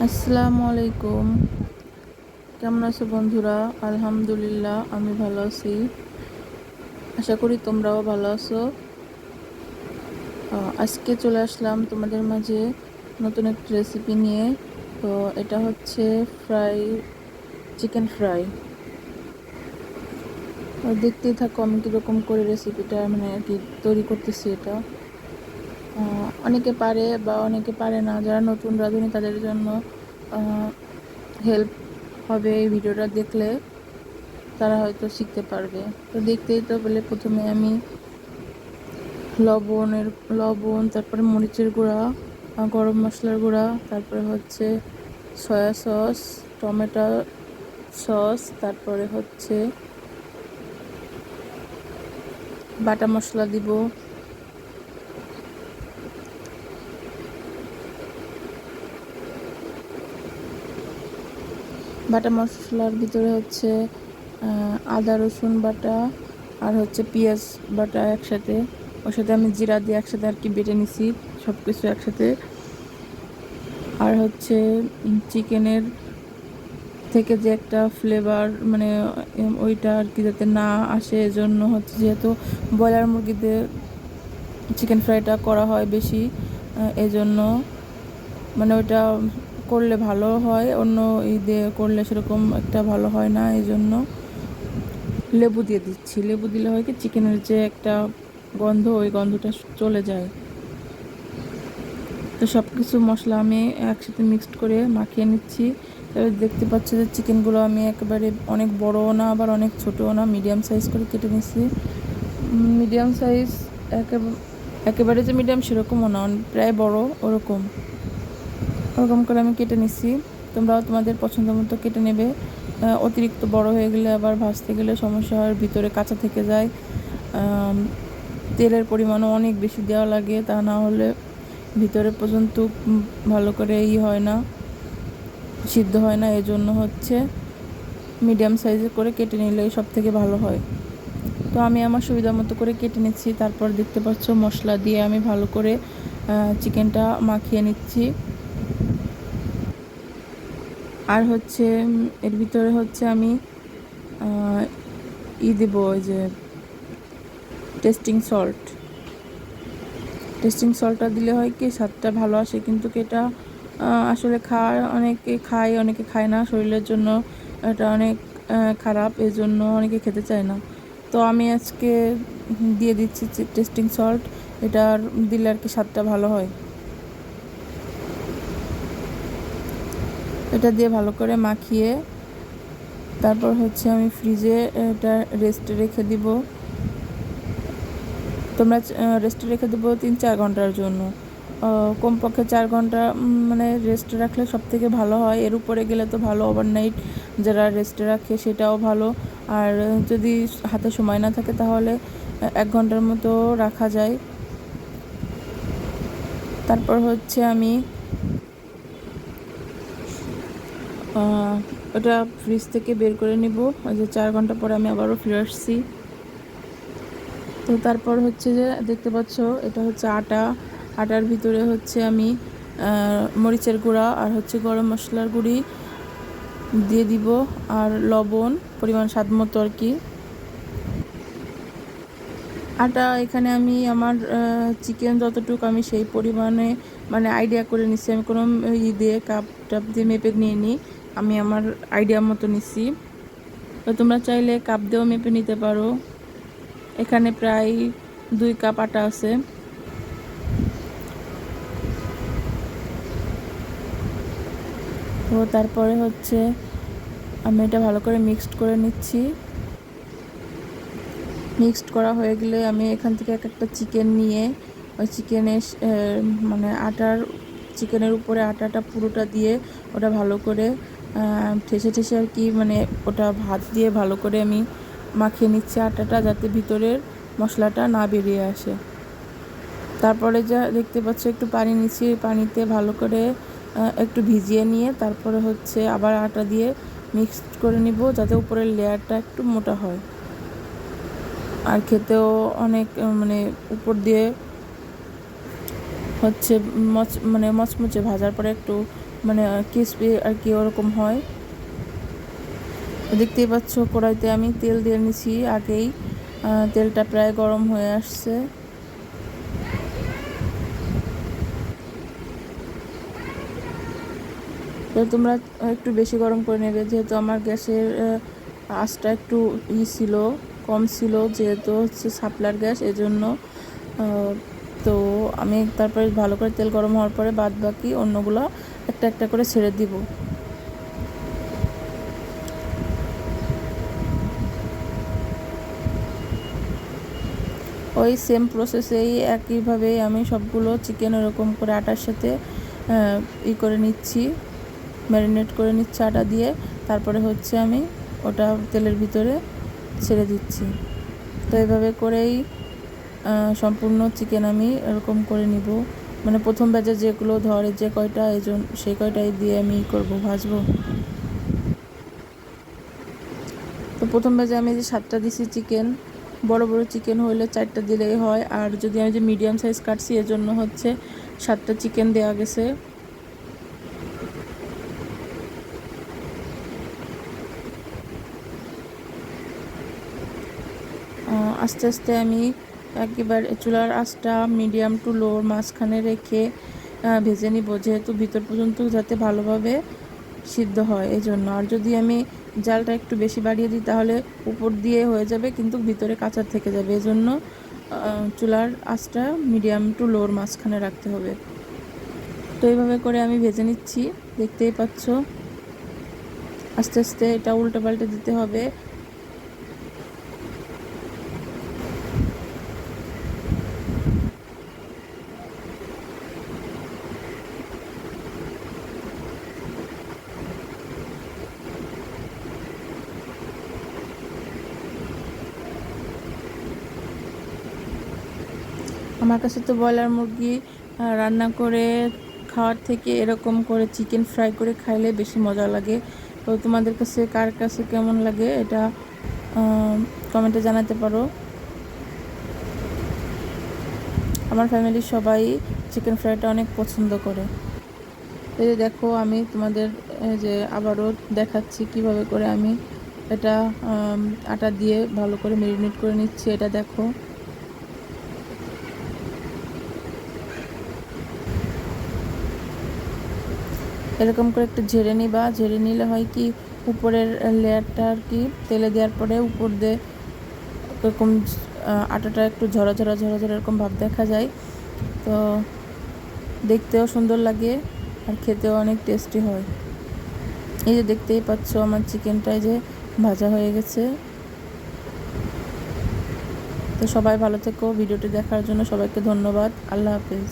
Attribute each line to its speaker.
Speaker 1: আসসালামু আলাইকুম। কেমন আছো বন্ধুরা? আলহামদুলিল্লাহ আমি ভালো আছি। আশা করি তোমরাও ভালো আছো। আজকে চলে আসলাম তোমাদের মাঝে নতুন একটা রেসিপি নিয়ে। তো এটা হচ্ছে চিকেন ফ্রাই। দেখতেই থাকো আমি কীরকম করে রেসিপিটা মানে আর কি তৈরি করতেছি। এটা অনেকে পারে বা অনেকে পারে না, যারা নতুন রাঁধুনি তাদের জন্য হেল্প হবে এই ভিডিওটা দেখলে। তারা হয়তো শিখতে পারবে। তো দেখতেই তো বলে প্রথমে আমি লবণের লবণ, তারপরে মরিচের গুঁড়া, গরম মশলার গুঁড়া, তারপরে হচ্ছে সয়া সস, টমেটো সস, তারপরে হচ্ছে বাটা মশলা দিব। বাটা মশলার ভিতরে হচ্ছে আদা রসুন বাটা আর হচ্ছে পেঁয়াজ বাটা একসাথে। ওর সাথে আমি জিরা দিয়ে একসাথে আর কি বেটে নিছি সব কিছু একসাথে। আর হচ্ছে চিকেনের থেকে যে একটা ফ্লেভার মানে ওইটা আর কি যাতে না আসে, এজন্য হচ্ছে যেহেতু ব্রয়লার মুরগিতে চিকেন ফ্রাইটা করা হয় বেশি, এজন্য মানে ওইটা করলে ভালো হয়, অন্য দিয়ে করলে সেরকম একটা ভালো হয় না। এই জন্য লেবু দিয়ে দিচ্ছি। লেবু দিলে হয় কি চিকেনের যে একটা গন্ধ, ওই গন্ধটা চলে যায়। তো সব কিছু মশলা আমি একসাথে মিক্সড করে মাখিয়ে নিচ্ছি। এবার দেখতে পাচ্ছি যে চিকেনগুলো আমি একেবারে অনেক বড়ও না আবার অনেক ছোটও না, মিডিয়াম সাইজ করে কেটে নিচ্ছি। মিডিয়াম সাইজ একেবারে যে মিডিয়াম সেরকমও না, প্রায় বড় ওরকম ওরকম করে আমি কেটে নিচ্ছি। তোমরাও তোমাদের পছন্দ মতো কেটে নেবে। অতিরিক্ত বড় হয়ে গেলে আবার ভাজতে গেলে সমস্যা হয়, ভিতরে কাঁচা থেকে যায়। তেলের পরিমাণও অনেক বেশি দেওয়া লাগে, তা না হলে ভিতরে পর্যন্ত ভালো করে হয় না, সিদ্ধ হয় না। এজন্য হচ্ছে মিডিয়াম সাইজে করে কেটে নিলে সব থেকে ভালো হয়। তো আমি আমার সুবিধা মতো করে কেটে নিচ্ছি। তারপর দেখতে পাচ্ছ মশলা দিয়ে আমি ভালো করে চিকেনটা মাখিয়ে নিচ্ছি। আর হচ্ছে এর ভিতরে হচ্ছে আমি দেবো ওই যে টেস্টিং সল্টটা দিলে হয় কি স্বাদটা ভালো আসে। কিন্তু এটা আসলে অনেকে খায় অনেকে খায় না, শরীরের জন্য এটা অনেক খারাপ, এই জন্য অনেকে খেতে চায় না। তো আমি আজকে দিয়ে দিচ্ছি টেস্টিং সল্ট। এটা দিলে আর কি স্বাদটা ভালো হয়। এটা দিয়ে ভালো করে মাখিয়ে তারপর হচ্ছে আমি ফ্রিজে এটা রেস্টে রেখে দিব। তোমরা রেস্টে রেখে দেবো 3-4 ঘন্টার জন্য। কমপক্ষে 4 ঘন্টা মানে রেস্টে রাখলে সব থেকে ভালো হয়। এর উপরে গেলে তো ভালো, ওভারনাইট যারা রেস্টে রাখে সেটাও ভালো। আর যদি হাতে সময় না থাকে তাহলে 1 ঘন্টার মতো রাখা যায়। তারপর হচ্ছে আমি ওটা ফ্রিজ থেকে বের করে নিব। ওই যে 4 ঘন্টা পরে আমি আবারও ফিরে আসছি। তো তারপর হচ্ছে যে দেখতে পাচ্ছ এটা হচ্ছে আটার ভিতরে হচ্ছে আমি মরিচের গুঁড়া আর হচ্ছে গরম মশলার গুঁড়ি দিয়ে দিব, আর লবণ পরিমাণ স্বাদ মতো আর কি। আটা এখানে আমি আমার চিকেন যতটুকু আমি সেই পরিমাণে মানে আইডিয়া করে নিচ্ছি। আমি কোনো দিয়ে কাপ টাপ দিয়ে মেপে নিয়ে নিই, আমি আমার আইডিয়া মতো নিচ্ছি। তো তোমরা চাইলে কাপ দিয়েও মেপে নিতে পারো। এখানে প্রায় 2 কাপ আটা আছে। তো তারপরে হচ্ছে আমি এটা ভালো করে মিক্সড করে নিচ্ছি। মিক্সড করা হয়ে গেলে আমি এখান থেকে একটা চিকেন নিয়ে ওই চিকেনের মানে চিকেনের উপরে আটাটা পুরোটা দিয়ে ওটা ভালো করে ঠেসে ঠেসে আর কি মানে ওটা ভাত দিয়ে ভালো করে আমি মাখিয়ে নিচ্ছি আটাটা, যাতে ভিতরের মশলাটা না বেরিয়ে আসে। তারপরে যা দেখতে পাচ্ছ একটু পানি নিচ্ছি, পানিতে ভালো করে একটু ভিজিয়ে নিয়ে তারপরে হচ্ছে আবার আটা দিয়ে মিক্সড করে নিব, যাতে উপরের লেয়ারটা একটু মোটা হয় আর খেতেও অনেক মানে উপর দিয়ে হচ্ছে মচমচে ভাজার পরে একটু মানে ক্রিসপি আর কি ওরকম হয়। দেখতেই পাচ্ছ কড়াইতে আমি তেল দিয়ে নিছি আগেই, তেলটা প্রায় গরম হয়ে আসছে। তো তোমরা একটু বেশি গরম করে নেবে, যেহেতু আমার গ্যাসের আঁচটা একটু ছিল, কম ছিল, যেহেতু হচ্ছে সাপ্লার গ্যাস, এজন্য। তো আমি তারপরে ভালো করে তেল গরম হওয়ার পরে বাদ বাকি অন্যগুলো একটা একটা করে ছেড়ে দিব। ওই সেম প্রসেসেই একইভাবেই আমি সবগুলো চিকেন এরকম করে আটার সাথে করে নিচ্ছি, ম্যারিনেট করে নিচ্ছি আটা দিয়ে। তারপরে হচ্ছে আমি ওটা তেলের ভিতরে ছেড়ে দিচ্ছি। তো এইভাবে করেই সম্পূর্ণ চিকেন আমি এরকম করে নিব, মানে প্রথম ব্যাচে যেগুলো ধরে যে কয়টা সেই কয়টাই দিয়ে আমি ভাজবো। তো প্রথম ব্যাচে আমি যে 7টা দিছি চিকেন, বড় বড় চিকেন হলে 4টা দিলেই হয়, আর যদি আমি যে মিডিয়াম সাইজ কাটছি এজন্য হচ্ছে 7টা চিকেন দেওয়া গেছে। আস্তে আস্তে আমি একেবারে চুলার আঁচটা মিডিয়াম টু লোর মাঝখানে রেখে ভেজে নিব, যেহেতু ভিতর পর্যন্ত যাতে ভালোভাবে সিদ্ধ হয় এই জন্য। আর যদি আমি জালটা একটু বেশি বাড়িয়ে দিই তাহলে উপর দিয়ে হয়ে যাবে কিন্তু ভিতরে কাঁচা থেকে যাবে, এজন্য চুলার আঁচটা মিডিয়াম টু লোর মাঝখানে রাখতে হবে। তো এইভাবে করে আমি ভেজে নিচ্ছি, দেখতেই পাচ্ছ। আস্তে আস্তে এটা উল্টে পাল্টে দিতে হবে। আমার কাছে তো ব্রয়লার মুরগি রান্না করে খাওয়ার থেকে এরকম করে চিকেন ফ্রাই করে খাইলে বেশি মজা লাগে। তো তোমাদের কাছে কার কাছে কেমন লাগে এটা কমেন্টে জানাতে পারো। আমার ফ্যামিলির সবাই চিকেন ফ্রাইটা অনেক পছন্দ করে। এই যে দেখো আমি তোমাদের যে আবারও দেখাচ্ছি কিভাবে করে আমি এটা আটা দিয়ে ভালো করে ম্যারিনেট করে নিচ্ছি। এটা দেখো, এরকম করে একটু ঝেড়ে নিবা। ঝেড়ে নিলে হয় কি উপরের লেয়ারটা আর কি তেলে দেওয়ার পরে উপর দিয়ে এরকম আটাটা একটু ঝরা ঝরা ঝরা ঝরা এরকম ভাব দেখা যায়। তো দেখতেও সুন্দর লাগে আর খেতেও অনেক টেস্টি হয়। এই যে দেখতেই পাচ্ছ আমার চিকেনটাই যে ভাজা হয়ে গেছে। তো সবাই ভালো থেকো, ভিডিওটি দেখার জন্য সবাইকে ধন্যবাদ। আল্লাহ হাফেজ।